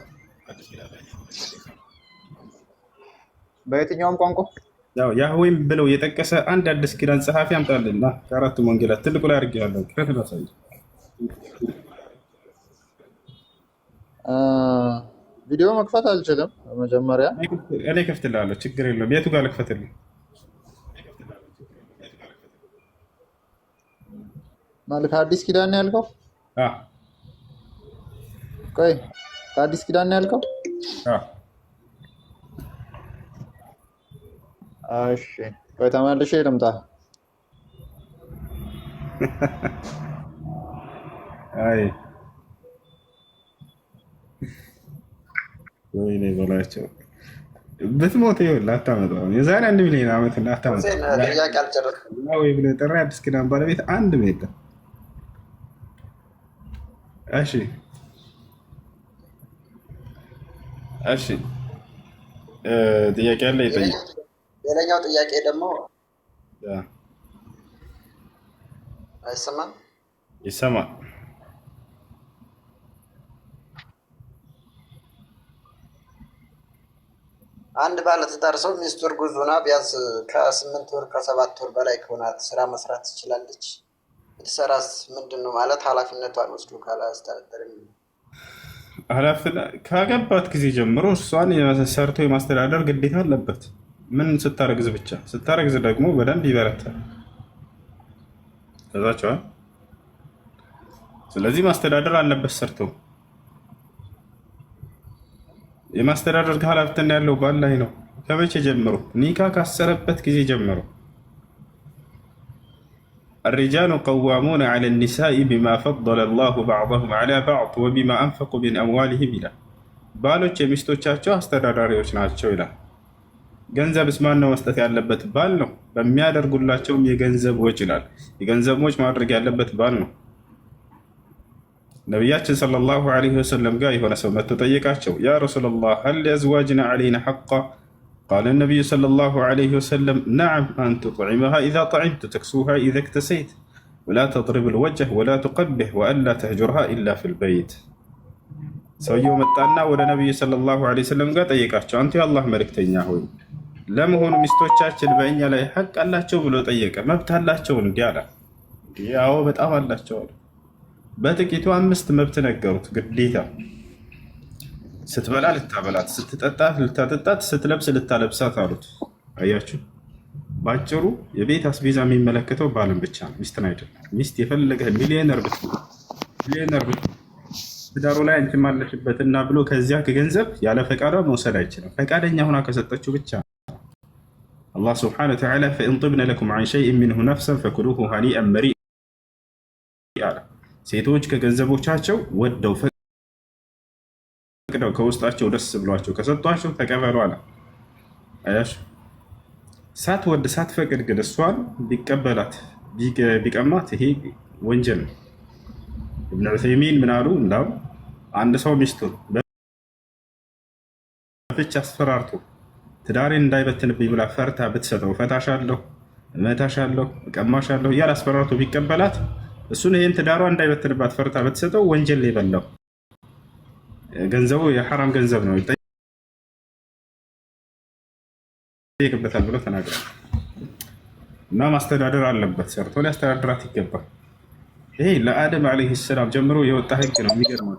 በየትኛውም ቋንቋ ያው ያህዌም ብለው የጠቀሰ አንድ አዲስ ኪዳን ጸሐፊ አምጣልና ከአራቱም ወንጌላት ትልቁ ላይ አድርጌዋለሁ። ከተላሳይ ቪዲዮ መክፈት አልችልም። መጀመሪያ እኔ ከፍትልሃለሁ፣ ችግር የለውም። የቱ ጋር ልክፈትልህ? ማለት ከአዲስ ኪዳን ነው ያልከው? ቆይ ከአዲስ ኪዳን ነው ያልከው? እሺ ቆይ ተመልሼ ልምጣ። አይ ወይኔ በላቸው ብትሞት ይኸውልህ አታመጣውም። የዛሬ 1 ሚሊዮን ዓመት እና አታመጣውም። ጥያቄ አልጨረስኩም ወይ ብለህ ጥሪ አዲስ ኪዳን ባለቤት አንድ ሜት። እሺ እሺ ጥያቄ አለ ይጠይቅ። ሌላኛው ጥያቄ ደግሞ አይሰማም? ይሰማል። አንድ ባለትዳር ሰው ሚስቱ እርጉዝ ሆና ቢያንስ ከ8 ወር ከ7 ወር በላይ ከሆናት ስራ መስራት ትችላለች? ብትሰራስ ምንድን ነው ማለት ኃላፊነቷን ወስዶ ካላስተዳደርም? ካገባት ጊዜ ጀምሮ እሷን ሰርቶ የማስተዳደር ግዴታ አለበት። ምን ስታረግዝ ብቻ። ስታረግዝ ደግሞ በደንብ ይበረታል። ከዛቸዋል። ስለዚህ ማስተዳደር አለበት ሰርቶ። የማስተዳደር ኃላፊነት ያለው ባል ላይ ነው። ከመቼ ጀምሮ? ኒካ ካሰረበት ጊዜ ጀምሮ። الرجال قوامون على النساء بما فضل الله بعضهم على بعض وبما أنفقوا من أموالهم ይላል። ባሎች የሚስቶቻቸው አስተዳዳሪዎች ናቸው ይላል። ገንዘብስ ማን ነው መስጠት ያለበት? ባል ነው። በሚያደርጉላቸውም የገንዘብ ወጪ ይላል። የገንዘብ ወጪ ማድረግ ያለበት ባል ነው። ነቢያችን ሰለላሁ ዐለይሂ ወሰለም ጋር የሆነ ሰው መጥቶ ጠየቃቸው። ያ ረሱለላህ ሀል ሊአዝዋጅና ዐለይና ሐቃ? ቃለ ነቢዩ ሰለላሁ ዐለይሂ ወሰለም ነዓም አን ቱጥዒመሃ ኢዛ ጠዒምት ወተክሱሃ ኢዛ እክተሰይት ወላ ተድሪብ ልወጅህ ወላ ቱቀቢሕ ወአላ ተህጁርሃ ኢላ ፊል በይት። ሰውየው መጣና ወደ ነቢዩ ሰለላሁ ዐለይሂ ወሰለም ጋር ጠየቃቸው። አንተ የአላህ መልእክተኛ ሆይ ለመሆኑ ሚስቶቻችን በእኛ ላይ ሐቅ አላቸው ብሎ ጠየቀ። መብት አላቸው እንዲህ አለ። ያው በጣም አላቸው አለ። በጥቂቱ 5 መብት ነገሩት። ግዴታ ስትበላ ልታበላት፣ ስትጠጣ ልታጠጣት፣ ስትለብስ ልታለብሳት አሉት። አያችሁ፣ ባጭሩ የቤት አስቤዛ የሚመለከተው ባልን ብቻ ነው፣ ሚስትን አይደለም። ሚስት የፈለገ ሚሊዮነር ብትሆን ትዳሩ ላይ አንቺ ማለሽበትና ብሎ ከዚያ ከገንዘብ ያለ ፈቃዷ መውሰድ አይችልም። ፈቃደኛ ሆና ከሰጠችው ብቻ። አላህ ስብሐነሁ ወተዓላ ፈኢን ጢብነ ለኩም ዐን ሸይኢን ሚንሁ ነፍሰን ፈኩሉሁ ሀኒአን መሪአ። ሴቶች ከገንዘቦቻቸው ወደው ፈቅደው ከውስጣቸው ደስ ብሏቸው ከሰጧቸው ተቀበሉ አለ። አያችሁ፣ ሳትወድ ሳትፈቅድ ግን እሷን ቢቀበላት ቢቀማት ይሄ ወንጀል ነው። ኢብኑ ዑሰይሚን ምን አሉ? እንዳው አንድ ሰው ሚስቱን በፍች አስፈራርቶ ትዳሬን እንዳይበትንብኝ ብላ ፈርታ ብትሰጠው ፈታሻለሁ፣ እመታሻለሁ፣ እቀማሻለሁ እያለ አስፈራርቶ ቢቀበላት እሱን ይህን ትዳሯ እንዳይበትንባት ፈርታ ብትሰጠው ወንጀል ላይ በላው፣ ገንዘቡ የሐራም ገንዘብ ነው ይጠየቅበታል ብሎ ተናግሯል። እና ማስተዳደር አለበት፣ ሰርቶ ሊያስተዳድራት ይገባል። ይሄ ለአደም ዓለይሂ ሰላም ጀምሮ የወጣ ህግ ነው። የሚገርመው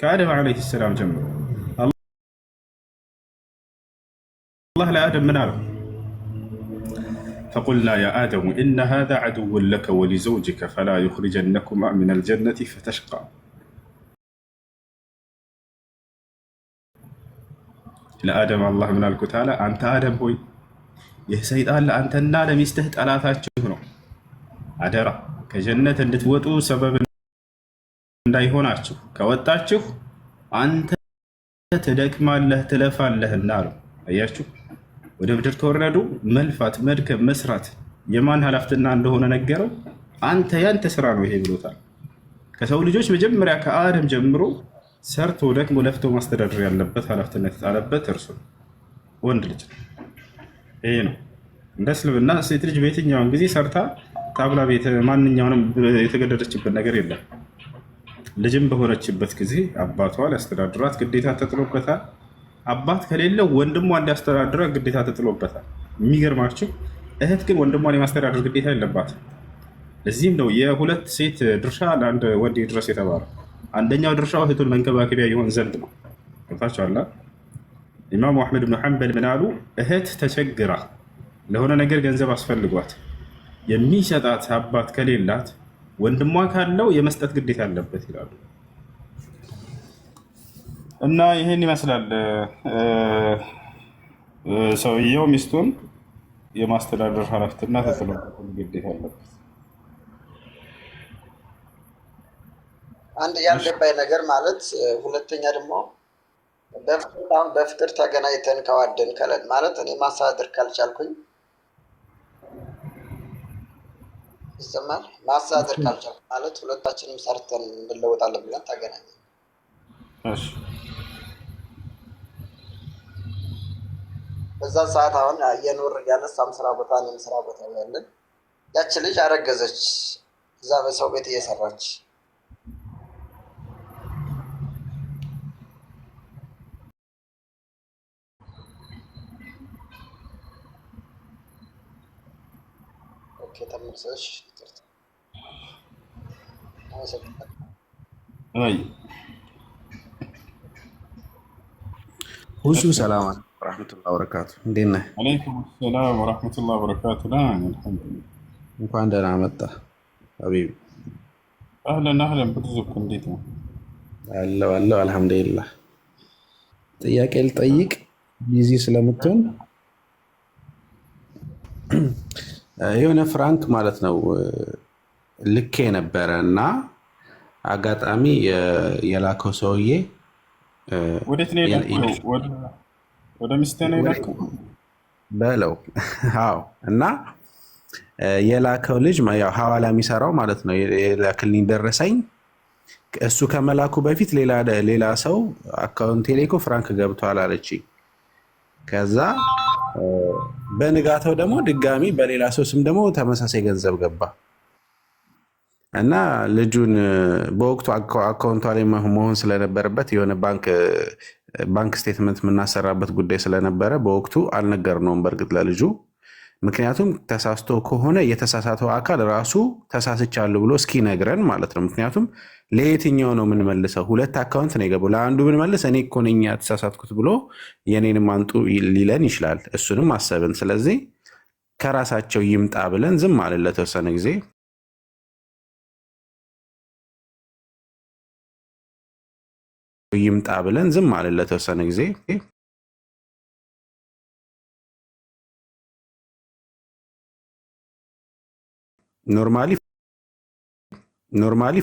ከአደም ዓለይሂ ሰላም ጀምሮ አላህ ለአደም ምን አለው? ፈቁልና ያ አደሙ ኢነ ሃዛ ዐዱውን ለከ ወሊዘውጅከ ፈላ ዩኽሪጀነኩማ ሚነል ጀነቲ ፈተሽቃ። ለአደም አላህ ምን አልኩት አለ? አንተ አደም ሆይ ይህ ሰይጣን ለአንተና ለሚስትህ ጠላታችሁ ነው። አደራ ከጀነት እንድትወጡ ሰበብ እንዳይሆናችሁ፣ ከወጣችሁ አንተ ትደክማለህ ትለፋለህና አለው። አያችሁ፣ ወደ ምድር ተወረዱ። መልፋት፣ መድከም፣ መስራት የማን ኃላፊነት እንደሆነ ነገረው። አንተ ያንተ ስራ ነው ይሄ ብሎታል። ከሰው ልጆች መጀመሪያ ከአደም ጀምሮ ሰርቶ ደክሞ ለፍቶ ማስተዳደር ያለበት ኃላፊነት የተጣለበት እርሱ ወንድ ልጅ ነው። ይሄ ነው እንደ እስልምና ሴት ልጅ በየትኛውን ጊዜ ሰርታ ታብላ ቤት ማንኛውንም የተገደደችበት ነገር የለም። ልጅም በሆነችበት ጊዜ አባቷ ሊያስተዳድራት ግዴታ ተጥሎበታል። አባት ከሌለ ወንድሟ እንዲያስተዳድራት ግዴታ ተጥሎበታል። የሚገርማችሁ እህት ግን ወንድሟን የማስተዳደር ግዴታ የለባትም። ለዚህም ነው የሁለት ሴት ድርሻ ለአንድ ወንድ ድረስ የተባለው። አንደኛው ድርሻው እህቱን መንከባከቢያ ይሆን ዘንድ ነው። ታቻላ ኢማሙ አሕመድ ብን ሐንበል ምን አሉ? እህት ተቸግራ ለሆነ ነገር ገንዘብ አስፈልጓት የሚሰጣት አባት ከሌላት ወንድሟ ካለው የመስጠት ግዴታ አለበት ይላሉ። እና ይህን ይመስላል ሰውየው ሚስቱን የማስተዳደር ኃላፊነትና ተጥሎበት ግዴታ አለበት። አንድ ያልገባኝ ነገር ማለት ሁለተኛ ደግሞ በፍቅር ተገናኝተን ከዋደን ከለን ማለት እኔ ማስተዳደር ካልቻልኩኝ ይሰማል። ማስተዳደር ካልቻልኩ ማለት ሁለታችንም ሰርተን እንለወጣለን ብለን ተገናኘን። በዛ ሰዓት አሁን እየኖር እያነሳም ስራ ቦታ እኔም ስራ ቦታ ያለን ያቺ ልጅ አረገዘች፣ እዛ በሰው ቤት እየሰራች ተመልሰሽ ሁሱ ሰላም ወራህመቱላሂ ወበረካቱ። እንዴት ነህ? ወአለይኩም ሰላም ወራህመቱላሂ ወበረካቱ። እንኳን ደህና መጣ ሀቢቢ። አህለን አህለን። ብትዙክ እንዴት ነው? አለው አልሐምዱሊላህ። ጥያቄ ልጠይቅ ቢዚ ስለምትሆን የሆነ ፍራንክ ማለት ነው ልኬ ነበረ እና አጋጣሚ የላከው ሰውዬ ወዴት ነው የላከው? ወደ ሚስትህ ነው የላከው በለው። አዎ። እና የላከው ልጅ ያው ሐዋላ የሚሰራው ማለት ነው የላክልኝ ደረሰኝ። እሱ ከመላኩ በፊት ሌላ ሰው አካውንቴ ላይ እኮ ፍራንክ ገብቷል አለችኝ። ከዛ በንጋታው ደግሞ ድጋሚ በሌላ ሰው ስም ደግሞ ተመሳሳይ ገንዘብ ገባ እና ልጁን በወቅቱ አካውንቷ ላይ መሆን ስለነበረበት የሆነ ባንክ ስቴትመንት የምናሰራበት ጉዳይ ስለነበረ በወቅቱ አልነገርነውም በእርግጥ ለልጁ። ምክንያቱም ተሳስቶ ከሆነ የተሳሳተው አካል ራሱ ተሳስቻለሁ ብሎ እስኪነግረን ማለት ነው። ምክንያቱም ለየትኛው ነው የምንመልሰው? ሁለት አካውንት ነው የገባው። ለአንዱ ብንመልስ እኔ እኮ ነኝ ተሳሳትኩት ብሎ የኔንም አንጡ ሊለን ይችላል። እሱንም አሰብን። ስለዚህ ከራሳቸው ይምጣ ብለን ዝም አለን ለተወሰነ ጊዜ። ይምጣ ብለን ዝም አለን ለተወሰነ ጊዜ። ኖርማሊ